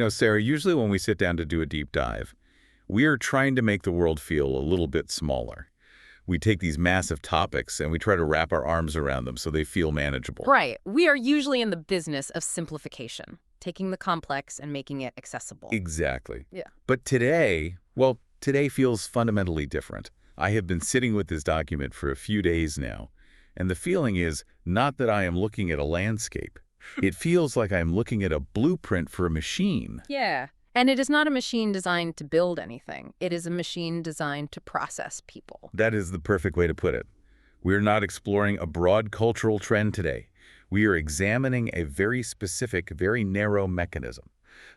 Sarah, usually when we sit down to do a deep dive, we are trying to make the world feel a little bit smaller. We take these massive topics and we try to wrap our arms around them so they feel manageable. Right. We are usually in the business of simplification, taking the complex and making it accessible. Exactly. Yeah. But today, well, today feels fundamentally different. I have been sitting with this document for a few days now, and the feeling is not that I am looking at a landscape. It feels like I'm looking at a blueprint for a machine. Yeah. And it is not a machine designed to build anything. It is a machine designed to process people. That is the perfect way to put it. We're not exploring a broad cultural trend today. We are examining a very specific, very narrow mechanism.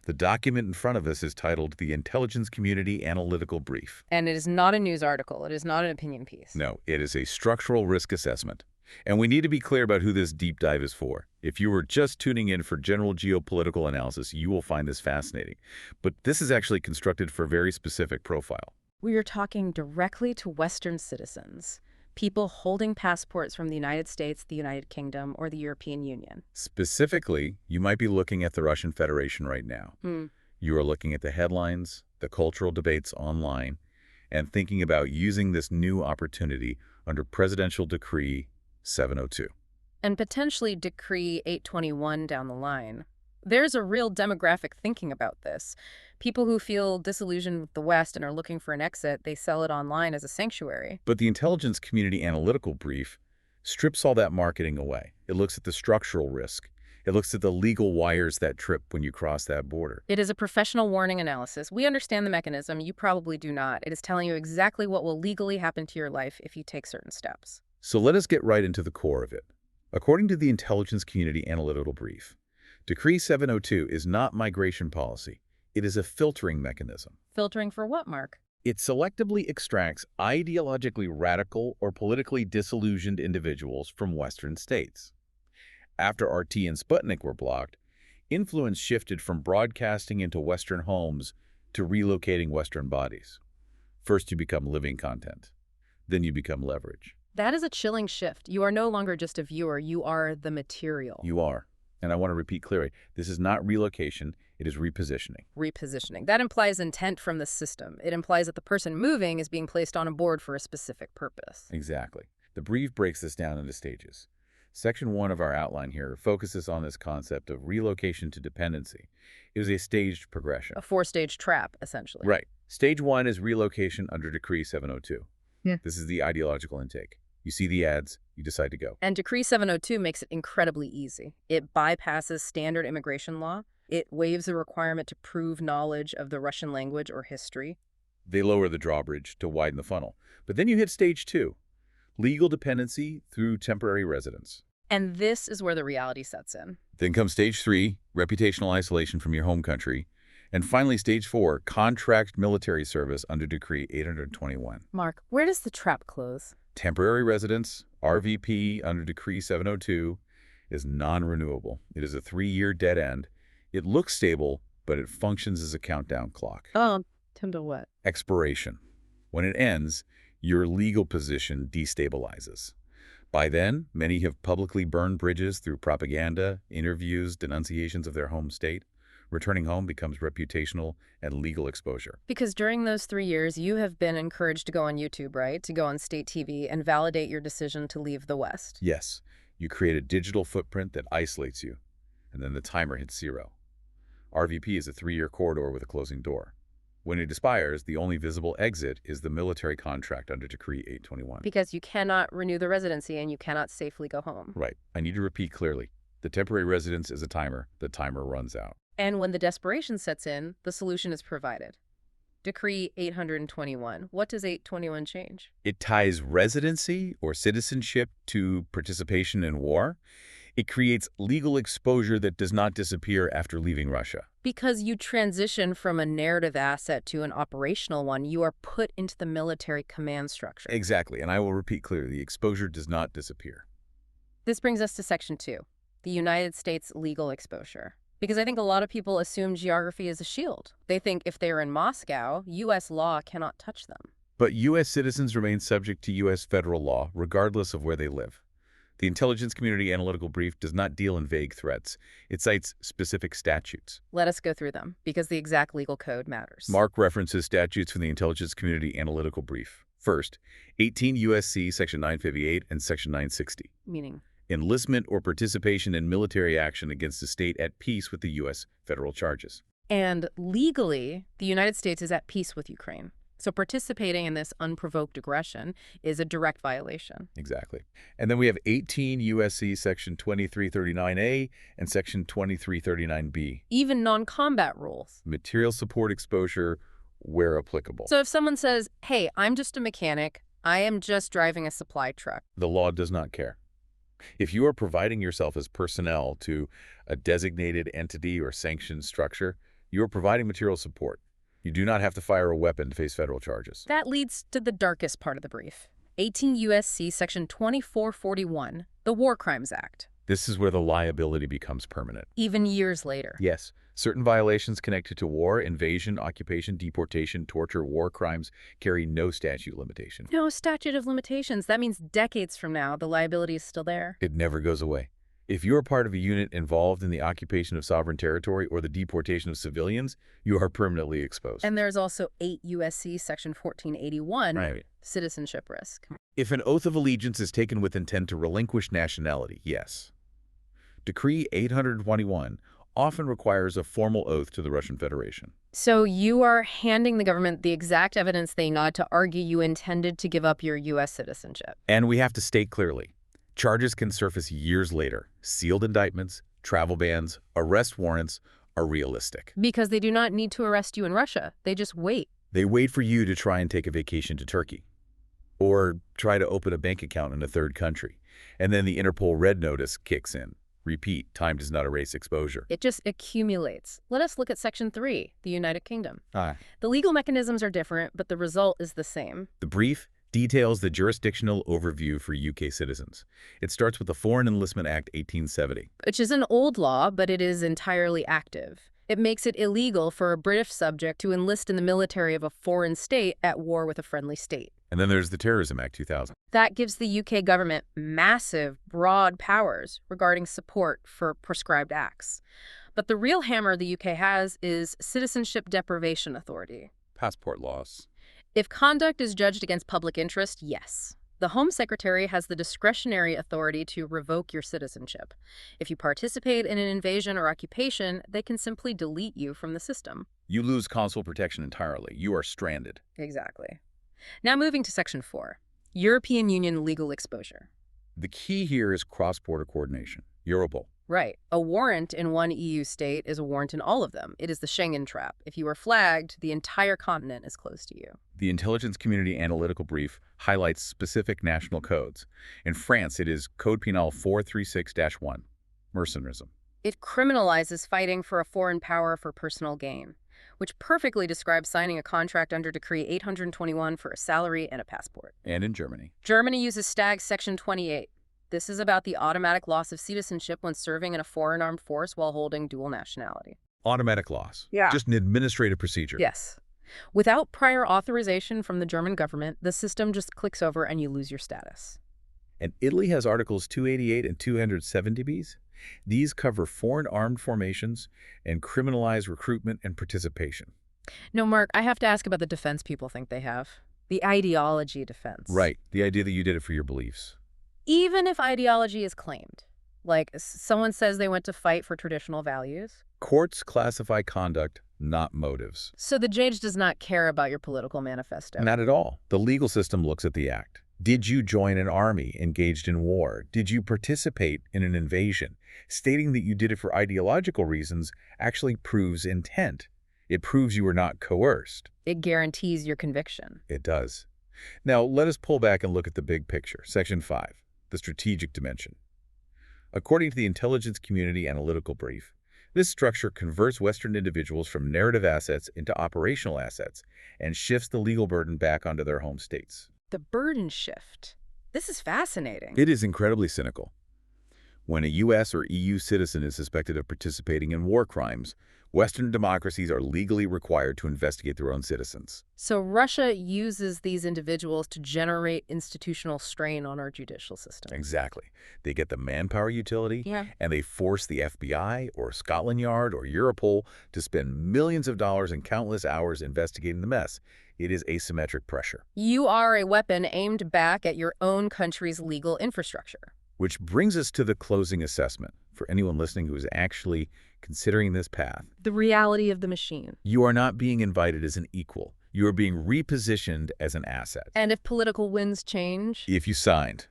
The document in front of us is titled The Intelligence Community Analytical Brief. And it is not a news article. It is not an opinion piece. No, it is a structural risk assessment. And we need to be clear about who this deep dive is for. If you were just tuning in for general geopolitical analysis, you will find this fascinating. But this is actually constructed for a very specific profile. We are talking directly to Western citizens, people holding passports from the United States, the United Kingdom, or the European Union. Specifically, you might be looking at the Russian Federation right now. You are looking at the headlines, the cultural debates online, and thinking about using this new opportunity under Presidential Decree 702. And potentially Decree 821 down the line. There's a real demographic thinking about this. People who feel disillusioned with the West and are looking for an exit, they sell it online as a sanctuary. But the Intelligence Community Analytical Brief strips all that marketing away. It looks at the structural risk. It looks at the legal wires that trip when you cross that border. It is a professional warning analysis. We understand the mechanism. You probably do not. It is telling you exactly what will legally happen to your life if you take certain steps. So let us get right into the core of it. According to the Intelligence Community Analytical Brief, Decree 702 is not migration policy. It is a filtering mechanism. Filtering for what, Mark? It selectively extracts ideologically radical or politically disillusioned individuals from Western states. After RT and Sputnik were blocked, influence shifted from broadcasting into Western homes to relocating Western bodies. First you become living content, then you become leverage. That is a chilling shift. You are no longer just a viewer. You are the material. You are. And I want to repeat clearly, this is not relocation, it is repositioning. Repositioning. That implies intent from the system. It implies that the person moving is being placed on a board for a specific purpose. Exactly. The brief breaks this down into stages. Section 1 of our outline here focuses on this concept of relocation to dependency. It is a staged progression. A four-stage trap, essentially. Right. Stage 1 is relocation under Decree 702. Yeah. This is the ideological intake. You see the ads, you decide to go. And Decree 702 makes it incredibly easy. It bypasses standard immigration law. It waives the requirement to prove knowledge of the Russian language or history. They lower the drawbridge to widen the funnel. But then you hit Stage 2, legal dependency through temporary residence. And this is where the reality sets in. Then comes Stage 3, reputational isolation from your home country. And finally, Stage 4, contract military service under Decree 821. Mark, where does the trap close? Temporary residence, RVP under Decree 702, is non-renewable. It is a 3-year dead end. It looks stable, but it functions as a countdown clock. Oh, to what? Expiration. When it ends, your legal position destabilizes. By then, many have publicly burned bridges through propaganda, interviews, denunciations of their home state. Returning home becomes reputational and legal exposure. Because during those 3 years, you have been encouraged to go on YouTube, right? To go on state TV and validate your decision to leave the West. Yes, you create a digital footprint that isolates you, and then the timer hits 0. RVP is a 3-year corridor with a closing door. When it expires, the only visible exit is the military contract under Decree 821. Because you cannot renew the residency and you cannot safely go home. Right. I need to repeat clearly. The temporary residence is a timer. The timer runs out. And when the desperation sets in, the solution is provided. Decree 821. What does 821 change? It ties residency or citizenship to participation in war. It creates legal exposure that does not disappear after leaving Russia. Because you transition from a narrative asset to an operational one, you are put into the military command structure. Exactly, and I will repeat clearly, the exposure does not disappear. This brings us to Section 2, the United States legal exposure. Because I think a lot of people assume geography is a shield. They think if they're in Moscow, U.S. law cannot touch them. But U.S. citizens remain subject to U.S. federal law, regardless of where they live. The intelligence community analytical brief does not deal in vague threats. It cites specific statutes. Let us go through them, because the exact legal code matters. Mark references statutes from the intelligence community analytical brief. First, 18 U.S.C. Section 958 and Section 960. Meaning? Enlistment or participation in military action against a state at peace with the U.S. federal charges. And legally, the United States is at peace with Ukraine. So participating in this unprovoked aggression is a direct violation. Exactly. And then we have 18 U.S.C. Section 2339A and Section 2339B. Even non-combat rules. Material support exposure where applicable. So if someone says, hey, I'm just a mechanic, I am just driving a supply truck. The law does not care. If you are providing yourself as personnel to a designated entity or sanctioned structure, you are providing material support. You do not have to fire a weapon to face federal charges. That leads to the darkest part of the brief. 18 U.S.C. Section 2441, the War Crimes Act. This is where the liability becomes permanent. Even years later. Yes, certain violations connected to war, invasion, occupation, deportation, torture, war crimes carry no statute limitation. No statute of limitations. That means decades from now, the liability is still there. It never goes away. If you are part of a unit involved in the occupation of sovereign territory or the deportation of civilians, you are permanently exposed. And there's also 8 U.S.C. Section 1481, Right. citizenship risk. If an oath of allegiance is taken with intent to relinquish nationality, yes. Decree 821 often requires a formal oath to the Russian Federation. So you are handing the government the exact evidence they need to argue you intended to give up your U.S. citizenship. And we have to state clearly, charges can surface years later. Sealed indictments, travel bans, arrest warrants are realistic. Because they do not need to arrest you in Russia. They just wait. They wait for you to try and take a vacation to Turkey or try to open a bank account in a third country. And then the Interpol red notice kicks in. Repeat, time does not erase exposure. It just accumulates. Let us look at Section 3, the United Kingdom. Ah. The legal mechanisms are different, but the result is the same. The brief details the jurisdictional overview for UK citizens. It starts with the Foreign Enlistment Act 1870. Which is an old law, but it is entirely active. It makes it illegal for a British subject to enlist in the military of a foreign state at war with a friendly state. And then there's the Terrorism Act 2000. That gives the UK government massive, broad powers regarding support for prescribed acts. But the real hammer the UK has is citizenship deprivation authority. Passport laws. If conduct is judged against public interest, yes. The Home Secretary has the discretionary authority to revoke your citizenship. If you participate in an invasion or occupation, they can simply delete you from the system. You lose consular protection entirely. You are stranded. Exactly. Now moving to Section 4, European Union legal exposure. The key here is cross-border coordination. Europol. Right. A warrant in one EU state is a warrant in all of them. It is the Schengen trap. If you are flagged, the entire continent is closed to you. The intelligence community analytical brief highlights specific national codes. In France, it is Code Penal 436-1, mercenarism. It criminalizes fighting for a foreign power for personal gain, which perfectly describes signing a contract under Decree 821 for a salary and a passport. And in Germany. Germany uses STAG Section 28. This is about the automatic loss of citizenship when serving in a foreign armed force while holding dual nationality. Automatic loss. Yeah. Just an administrative procedure. Yes. Without prior authorization from the German government, the system just clicks over and you lose your status. And Italy has Articles 288 and 270Bs. These cover foreign armed formations and criminalize recruitment and participation. No, Mark, I have to ask about the defense people think they have. The ideology defense. Right. The idea that you did it for your beliefs. Even if ideology is claimed, like someone says they went to fight for traditional values. Courts classify conduct, not motives. So the judge does not care about your political manifesto. Not at all. The legal system looks at the act. Did you join an army engaged in war? Did you participate in an invasion? Stating that you did it for ideological reasons actually proves intent. It proves you were not coerced. It guarantees your conviction. It does. Now, let us pull back and look at the big picture. Section 5, the strategic dimension. According to the intelligence community analytical brief, this structure converts Western individuals from narrative assets into operational assets and shifts the legal burden back onto their home states. The burden shift. This is fascinating. It is incredibly cynical. When a U.S. or EU citizen is suspected of participating in war crimes, Western democracies are legally required to investigate their own citizens. So Russia uses these individuals to generate institutional strain on our judicial system. Exactly. They get the manpower utility, Yeah. and they force the FBI or Scotland Yard or Europol to spend millions of dollars and countless hours investigating the mess. It is asymmetric pressure. You are a weapon aimed back at your own country's legal infrastructure. Which brings us to the closing assessment for anyone listening who is actually considering this path. The reality of the machine. You are not being invited as an equal. You are being repositioned as an asset. And if political winds change? If you signed,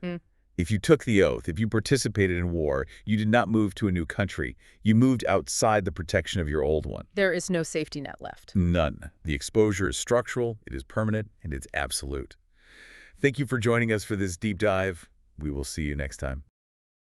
if you took the oath, if you participated in war, you did not move to a new country. You moved outside the protection of your old one. There is no safety net left. None. The exposure is structural, it is permanent, and it's absolute. Thank you for joining us for this deep dive. We will see you next time.